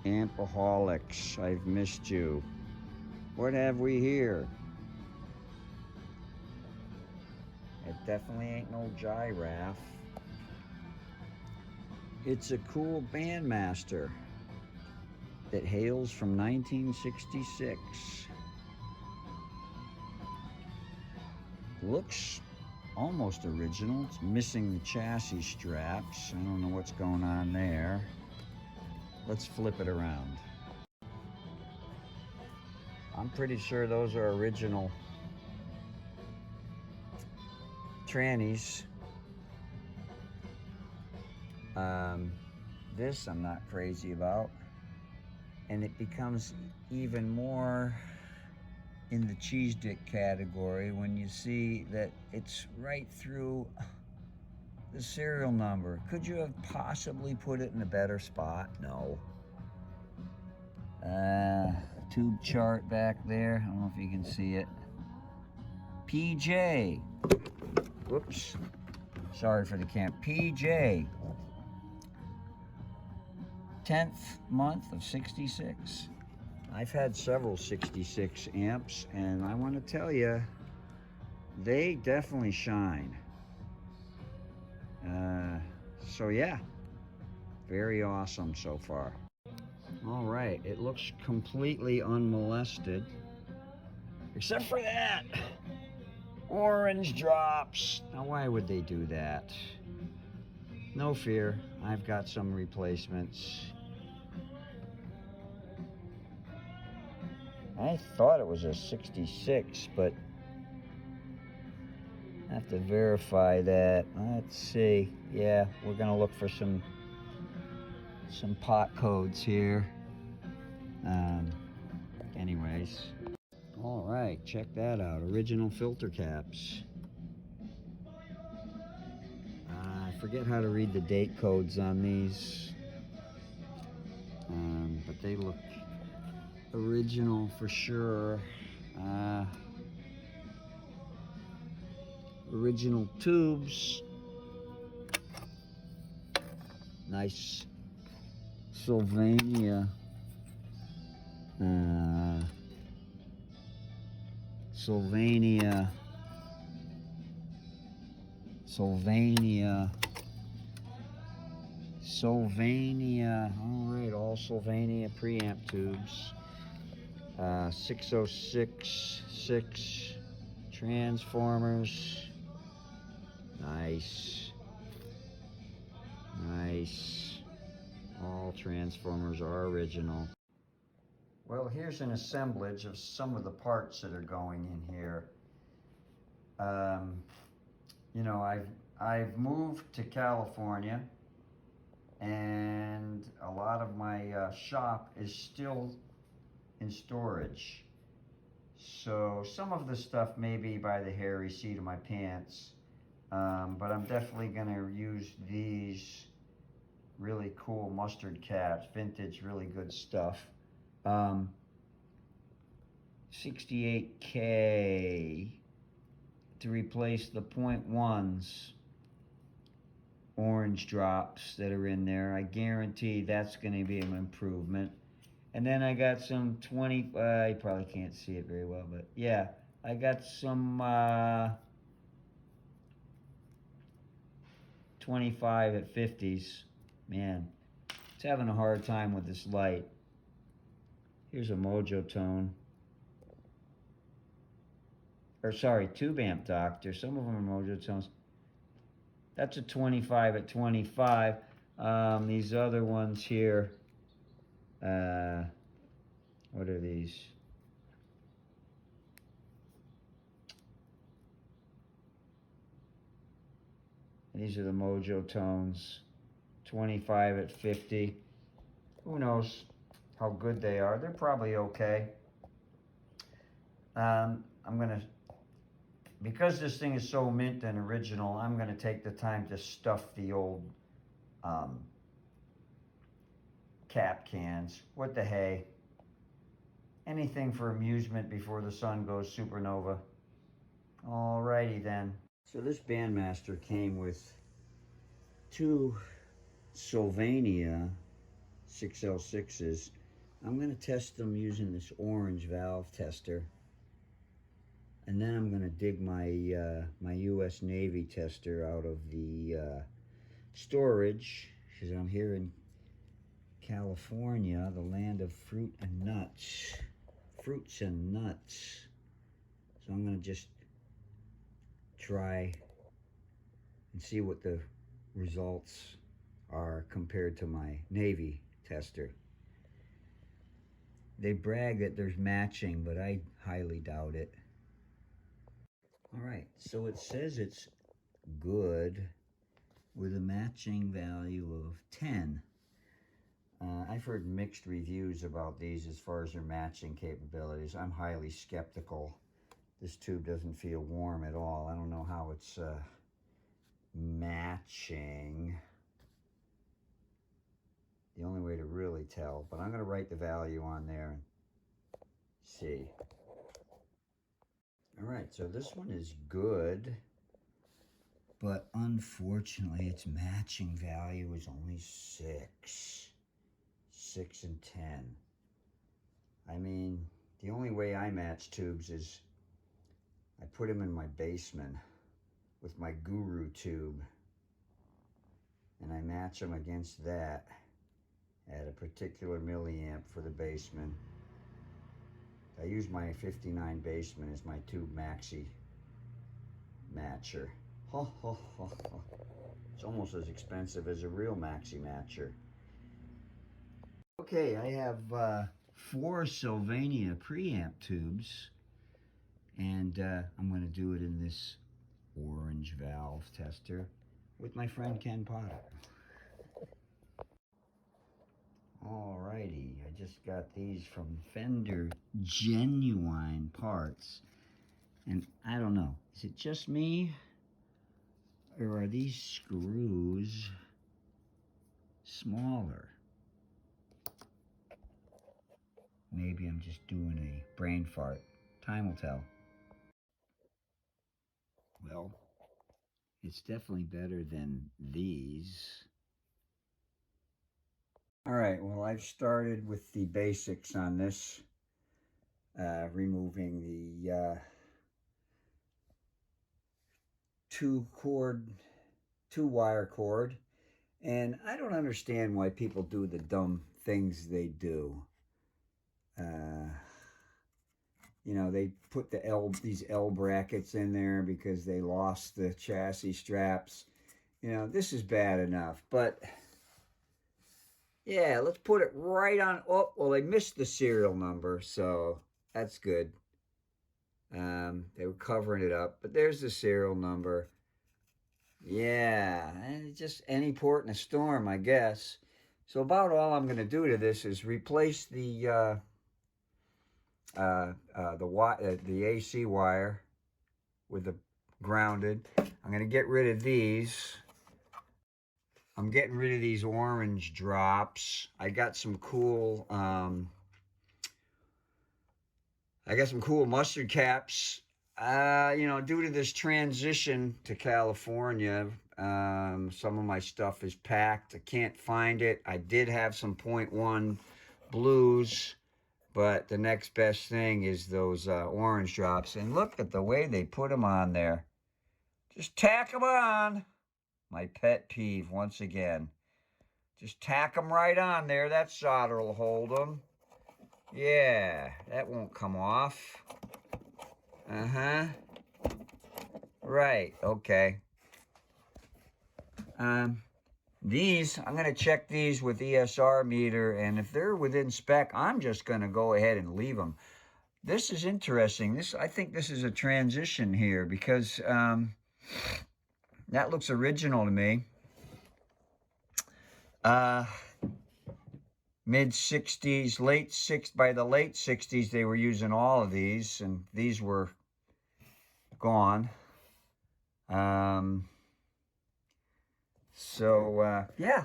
Ampaholics, I've missed you. What have we here? It definitely ain't no giraffe. It's a cool Bandmaster that hails from 1966. Looks almost original. It's missing the chassis straps. I don't know what's going on there. Let's flip it around. I'm pretty sure those are original trannies. This I'm not crazy about. And it becomes even more in the cheese dick category when you see that it's right through the serial number. Could you have possibly put it in a better spot? No. Tube chart back there. I don't know if you can see it. PJ. Whoops. Sorry for the camp. PJ. 10th month of 66. I've had several 66 amps, and I want to tell you, they definitely shine. So yeah, very awesome so far. All right, it looks completely unmolested, except for that orange drops. Now, why would they do that? No fear, I've got some replacements. I thought it was a 66, but I have to verify that. Let's see. Yeah, we're gonna look for some pot codes here. Anyways. All right, check that out. Original filter caps. I forget how to read the date codes on these, but they look original for sure. Original tubes. Nice Sylvania. Sylvania. All right, all Sylvania preamp tubes. 606 transformers. Nice. All transformers are original. Well, here's an assemblage of some of the parts that are going in here. You know, I've moved to California, and a lot of my shop is still in storage. So some of the stuff may be by the hairy seat of my pants, but I'm definitely gonna use these really cool mustard caps, vintage, really good stuff. 68K to replace the .1s orange drops that are in there. I guarantee that's going to be an improvement. And then I got some 20, you probably can't see it very well, but yeah, I got some 25 at 50s. Man, it's having a hard time with this light. Here's a Mojo tone. Or sorry, tube amp doctor. Some of them are Mojo tones. That's a 25 at 25. These other ones here, what are these? These are the Mojo tones, 25 at 50. Who knows how good they are? They're probably okay. I'm gonna, because this thing is so mint and original, I'm gonna take the time to stuff the old cap cans. What the hey? Anything for amusement before the sun goes supernova. Alrighty then. So this Bandmaster came with two Sylvania 6L6s. I'm going to test them using this orange valve tester. And then I'm going to dig my my U.S. Navy tester out of the storage, because I'm here in California, the land of fruit and nuts. Fruits and nuts. So I'm going to just try and see what the results are compared to my Navy tester. They brag that there's matching, but I highly doubt it. All right, so it says it's good with a matching value of 10. I've heard mixed reviews about these as far as their matching capabilities. I'm highly skeptical. This tube doesn't feel warm at all. I don't know how it's matching. The only way to really tell, but I'm going to write the value on there and see. All right, so this one is good, but unfortunately its matching value is only 6. 6 and 10. I mean, the only way I match tubes is I put them in my basement with my Guru tube, and I match them against that at a particular milliamp for the basement. I use my 59 basement as my tube maxi matcher. It's almost as expensive as a real maxi matcher. Okay, I have 4 Sylvania preamp tubes, and I'm going to do it in this orange valve tester with my friend Ken Potter. Alrighty, I just got these from Fender genuine parts, and I don't know, is it just me, or are these screws smaller? Maybe I'm just doing a brain fart. Time will tell. Well, it's definitely better than these. All right, well, I've started with the basics on this, removing the two wire cord, and I don't understand why people do the dumb things they do. You know, they put these L brackets in there because they lost the chassis straps. You know, this is bad enough, but yeah, let's put it right on. Oh, well, they missed the serial number, so that's good. They were covering it up, but there's the serial number. Yeah, and just any port in a storm, I guess. So about all I'm going to do to this is replace the AC wire with the grounded. I'm going to get rid of these. I'm getting rid of these orange drops. I got some cool mustard caps. You know, due to this transition to California, some of my stuff is packed. I can't find it. I did have some .1 blues, but the next best thing is those orange drops. And look at the way they put them on there. Just tack them on. My pet peeve, once again. Just tack them right on there. That solder will hold them. Yeah, that won't come off. Right, okay. These, I'm going to check these with ESR meter, and if they're within spec, I'm just going to go ahead and leave them. This is interesting. I think this is a transition here, because that looks original to me. Mid-60s, by the late 60s, they were using all of these, and these were gone. Yeah.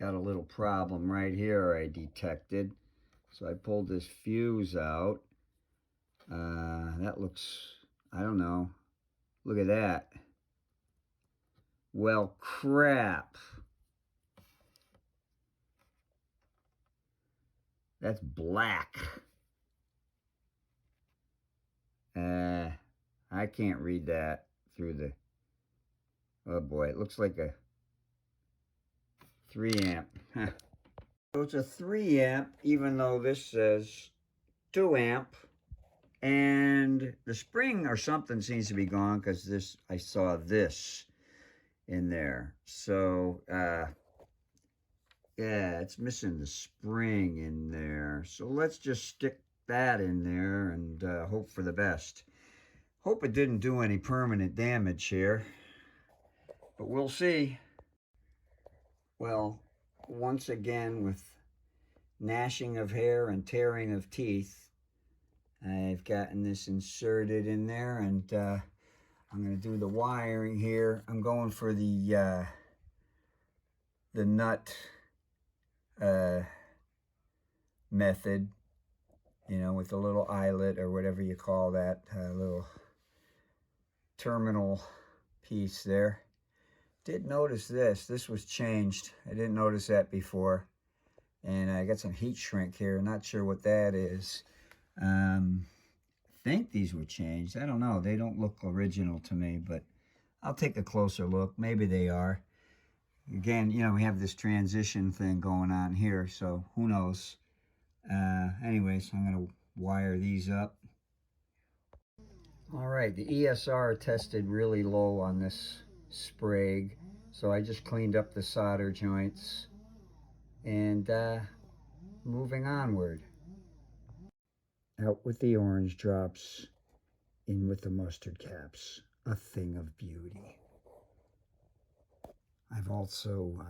Got a little problem right here I detected. So I pulled this fuse out. That looks, I don't know. Look at that. Well, crap. That's black. I can't read that through the... Oh boy, it looks like a 3 amp. So it's a 3 amp, even though this says 2 amp. And the spring or something seems to be gone because this, I saw this in there. So, yeah, it's missing the spring in there. So let's just stick that in there and hope for the best. Hope it didn't do any permanent damage here, but we'll see. Well, once again, with gnashing of hair and tearing of teeth, I've gotten this inserted in there, and I'm going to do the wiring here. I'm going for the nut method, you know, with the little eyelet or whatever you call that, little terminal piece there. Did notice this was changed. I didn't notice that before. And I got some heat shrink here. Not sure what that is. I think these were changed. I don't know. They don't look original to me, but I'll take a closer look. Maybe they are. Again, you know, we have this transition thing going on here, so who knows. Anyways, I'm going to wire these up. All right, the ESR tested really low on this Sprague, so I just cleaned up the solder joints and moving onward. Out with the orange drops, in with the mustard caps, a thing of beauty. I've also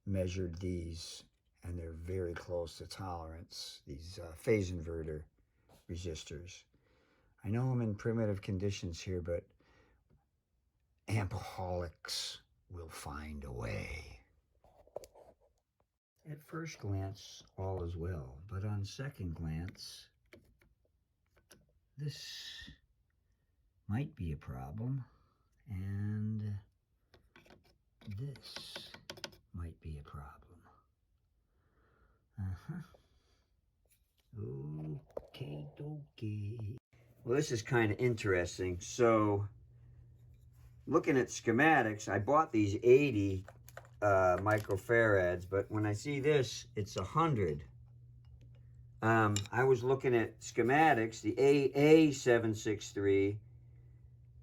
measured these, and they're very close to tolerance, these phase inverter resistors. I know I'm in primitive conditions here, but ampaholics will find a way. At first glance, all is well, but on second glance, this might be a problem, and this might be a problem. Okay, dokie. Well, this is kind of interesting. So, looking at schematics, I bought these 80 microfarads, but when I see this, it's 100. I was looking at schematics. The AA763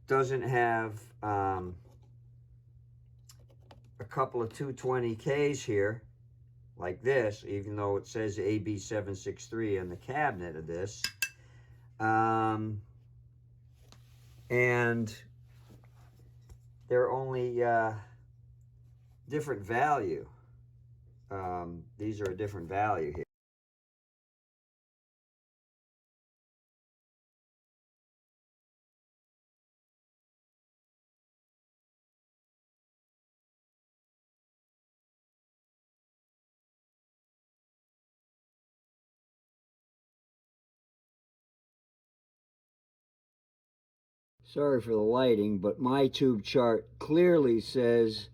doesn't have a couple of 220Ks here, like this, even though it says AB763 on the cabinet of this. And they're only different value. These are a different value here. Sorry for the lighting, but my tube chart clearly says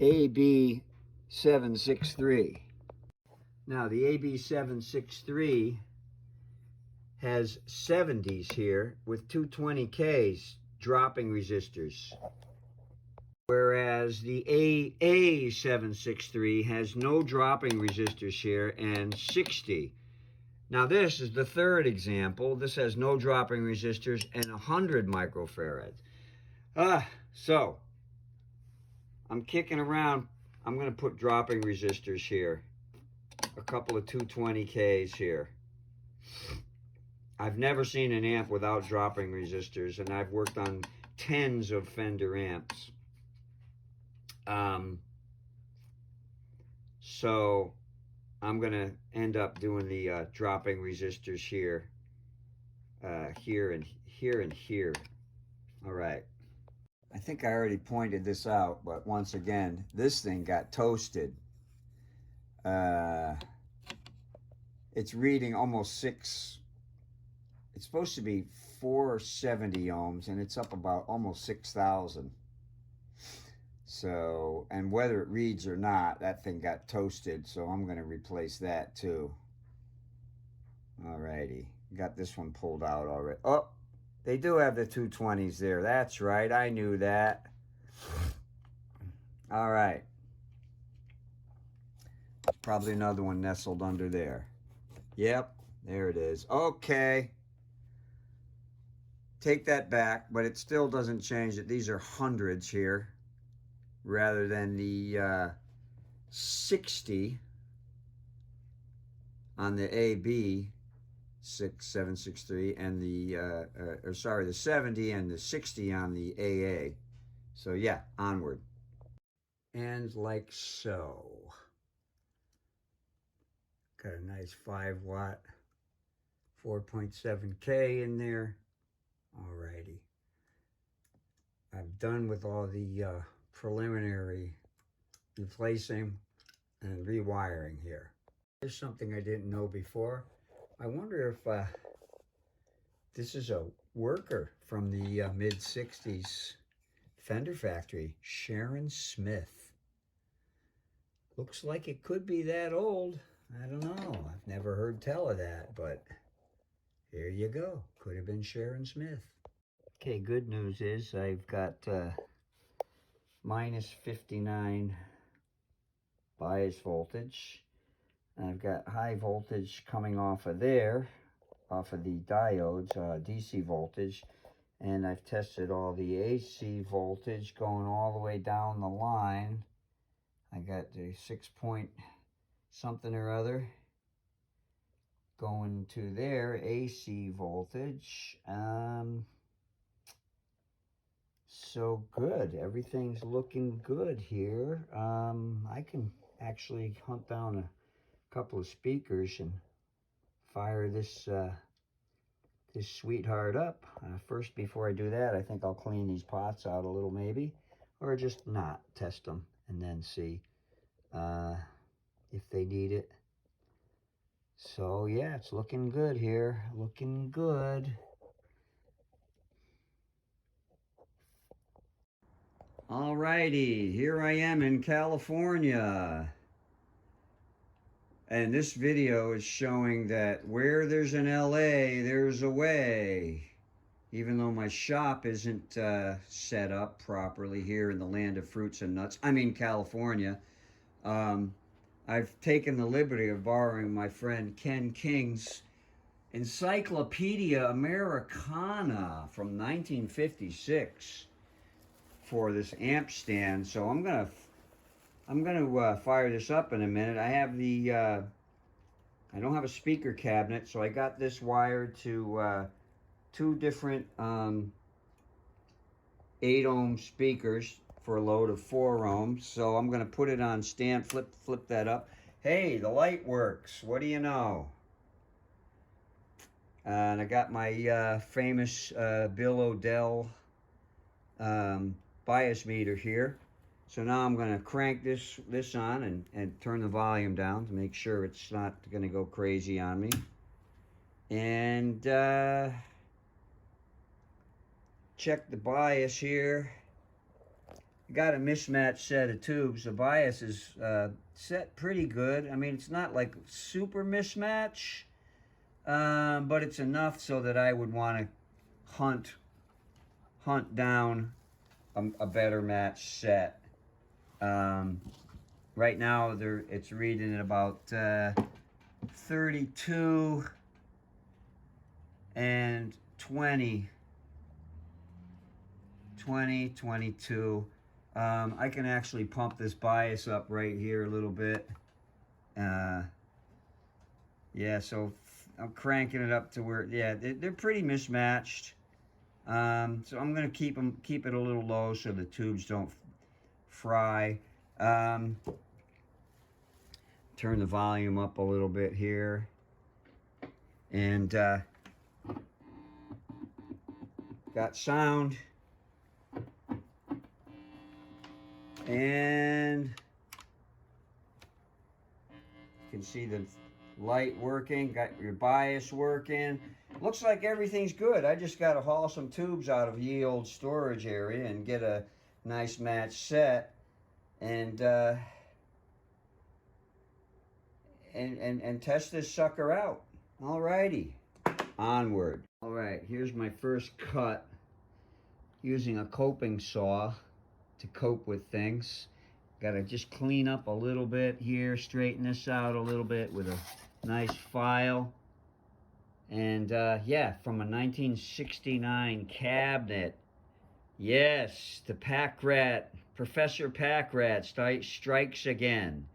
AB763. Now, the AB763 has 70s here with 220Ks dropping resistors, whereas the AA763 has no dropping resistors here and 60. Now, this is the third example. This has no dropping resistors and 100 microfarads. So I'm kicking around. I'm going to put dropping resistors here. A couple of 220Ks here. I've never seen an amp without dropping resistors, and I've worked on tens of Fender amps. So I'm going to end up doing the dropping resistors here, here and here and here. All right. I think I already pointed this out, but once again, this thing got toasted. It's reading almost 6. It's supposed to be 470 ohms, and it's up about almost 6,000. So, and whether it reads or not, that thing got toasted, so I'm going to replace that too. Alrighty, got this one pulled out already. Oh, they do have the 220s there. That's right, I knew that. All right. Probably another one nestled under there. Yep, there it is. Okay. Take that back, but it still doesn't change that these are hundreds here rather than the 60 on the AB 6763 and the the 70 and the 60 on the AA. So yeah, onward. And like so. Got a nice 5-watt 4.7K in there. Alrighty. I'm done with all the preliminary replacing and rewiring here. Here's something I didn't know before. I wonder if this is a worker from the mid-60s Fender factory, Sharon Smith. Looks like it could be that old. I don't know. I've never heard tell of that, but here you go. Could have been Sharon Smith. Okay, good news is I've got minus 59 bias voltage. I've got high voltage coming off of there, off of the diodes, DC voltage. And I've tested all the AC voltage going all the way down the line. I got the 6 point something or other going to there, AC voltage. So good, everything's looking good here. I can actually hunt down a couple of speakers and fire this this sweetheart up. First, before I do that, I think I'll clean these pots out a little maybe, or just not test them and then see if they need it. So yeah, it's looking good here, looking good. Alrighty, here I am in California. And this video is showing that where there's an LA, there's a way. Even though my shop isn't set up properly here in the land of fruits and nuts, I mean California, I've taken the liberty of borrowing my friend Ken King's Encyclopedia Americana from 1956 for this amp stand. So I'm gonna fire this up in a minute. I have the I don't have a speaker cabinet, so I got this wired to 2 different 8-ohm speakers for a load of 4 ohms. So I'm gonna put it on stand, flip that up. Hey, the light works. What do you know? And I got my famous Bill O'Dell bias meter here. So now I'm going to crank this on and turn the volume down to make sure it's not going to go crazy on me. And check the bias here. I got a mismatched set of tubes. The bias is set pretty good. I mean, it's not like super mismatch, but it's enough so that I would want to hunt down a better match set. Right now it's reading at about 32 and 22. I can actually pump this bias up right here a little bit. Yeah, so I'm cranking it up to where, yeah, they're pretty mismatched. So I'm gonna keep it a little low so the tubes don't fry. Turn the volume up a little bit here, and got sound, and you can see the light working, got your bias working. Looks like everything's good. I just got to haul some tubes out of ye old storage area and get a nice match set. and test this sucker out. Alrighty, onward. All right, here's my first cut using a coping saw to cope with things. Gotta just clean up a little bit here, straighten this out a little bit with a nice file. And yeah, from a 1969 cabinet. Yes, the Pack Rat, Professor Pack Rat strikes again.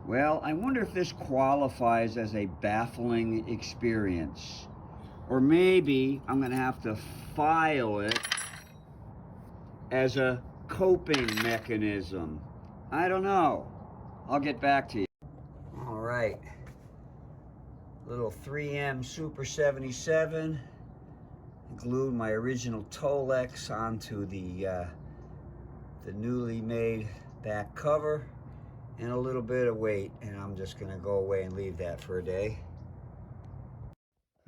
Well, I wonder if this qualifies as a baffling experience. Or maybe I'm gonna have to file it as a coping mechanism. I don't know. I'll get back to you. All right. Little 3M Super 77. Glued my original Tolex onto the newly made back cover, and a little bit of weight, and I'm just gonna go away and leave that for a day.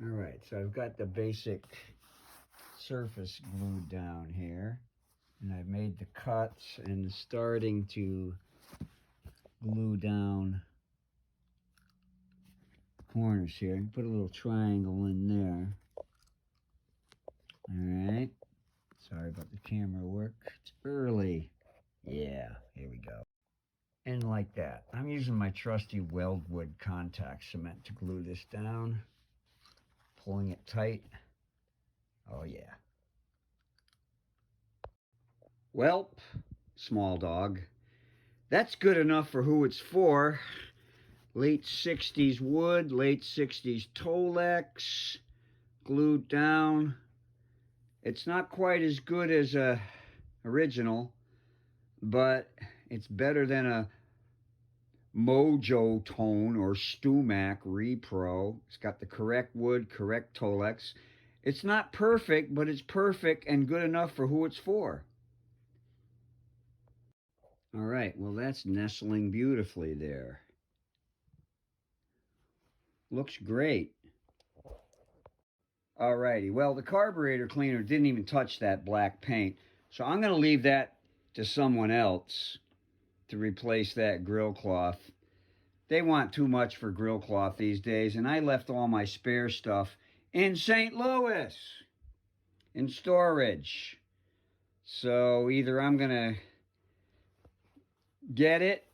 All right, so I've got the basic surface glued down here, and I've made the cuts and starting to glue down the corners here. Put a little triangle in there. All right, sorry about the camera work. It's early. Yeah, here we go. And like that. I'm using my trusty Weldwood contact cement to glue this down. Pulling it tight. Oh yeah. Well, small dog, that's good enough for who it's for. Late 60s wood, late 60s Tolex, glued down. It's not quite as good as a original, but it's better than a Mojo Tone or Stumac Repro. It's got the correct wood, correct Tolex. It's not perfect, but it's perfect and good enough for who it's for. All right, well, that's nestling beautifully there. Looks great. All righty, well, the carburetor cleaner didn't even touch that black paint, so I'm going to leave that to someone else to replace that grill cloth. They want too much for grill cloth these days, and I left all my spare stuff in St. Louis in storage. So either I'm going to get it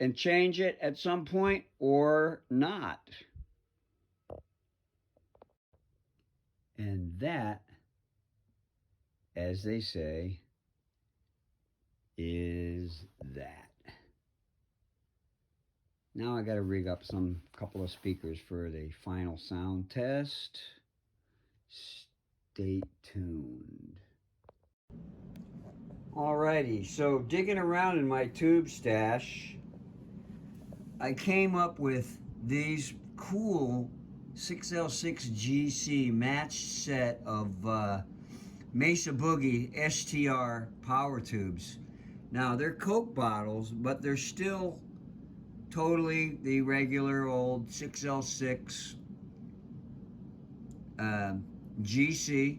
and change it at some point or not. And that, as they say, is that. Now I got to rig up couple of speakers for the final sound test. Stay tuned. Alrighty, so digging around in my tube stash, I came up with these cool 6L6 GC matched set of Mesa Boogie STR power tubes. Now they're Coke bottles, but they're still totally the regular old 6L6 GC.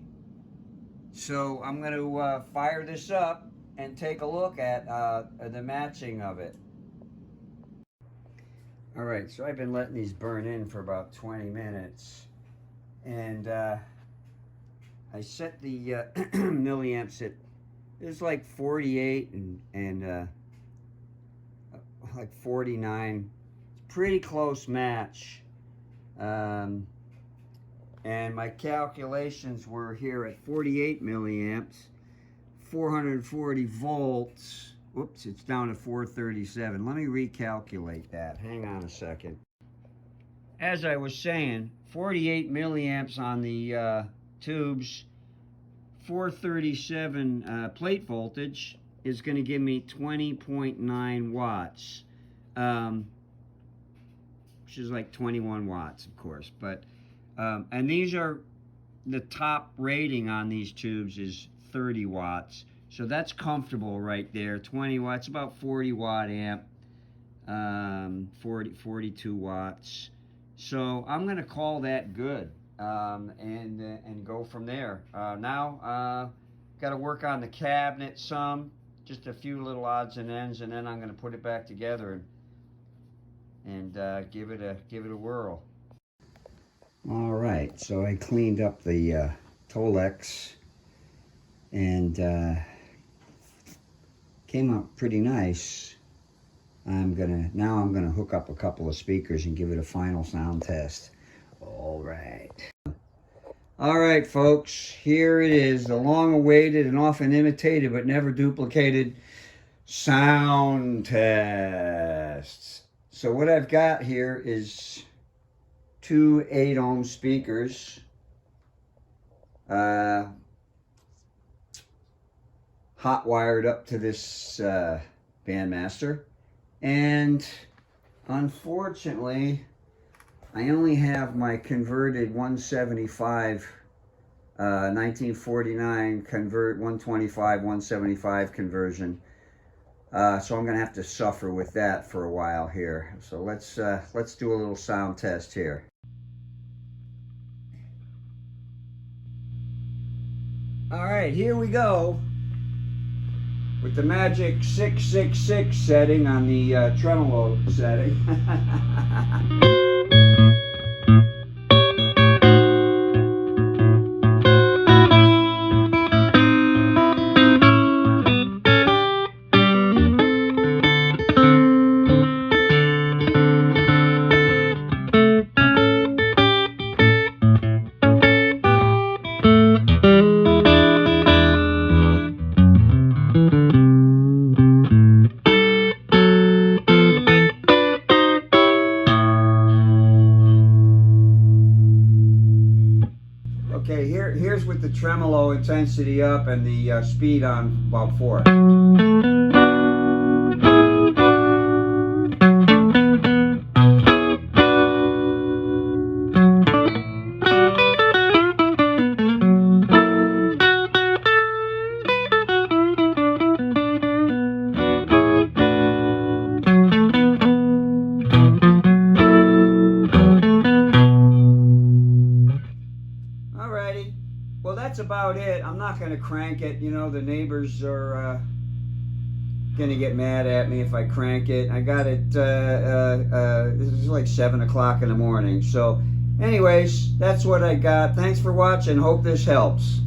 So I'm going to fire this up and take a look at the matching of it. All right, so I've been letting these burn in for about 20 minutes, and I set the milliamps at, it's like 48 and like 49. It's pretty close match. And my calculations were here at 48 milliamps, 440 volts. Whoops, it's down to 437. Let me recalculate that. Hang on a second. As I was saying, 48 milliamps on the tubes, 437 plate voltage is going to give me 20.9 watts, which is like 21 watts, of course. But and these are, the top rating on these tubes is 30 watts. So that's comfortable right there. 20 watts, about 40 watt amp, 42 watts. So I'm going to call that good, and go from there. Now, got to work on the cabinet some. just a few little odds and ends, and then I'm going to put it back together and give it a whirl. All right, so I cleaned up the Tolex and came out pretty nice. Now I'm gonna hook up a couple of speakers and give it a final sound test. All right, folks, here it is, the long-awaited and often imitated but never duplicated sound tests. So what I've got here is two 8-ohm speakers, hot wired up to this Bandmaster, and unfortunately I only have my converted 175 1949 convert 125 175 conversion, so I'm gonna have to suffer with that for a while here. So let's do a little sound test here. All right, here we go with the magic 666 setting on the tremolo setting. Okay, here's with the tremolo intensity up and the speed on about 4. Well, that's about it. I'm not going to crank it. You know, the neighbors are going to get mad at me if I crank it. I got it, this is like 7 o'clock in the morning. So anyways, that's what I got. Thanks for watching. Hope this helps.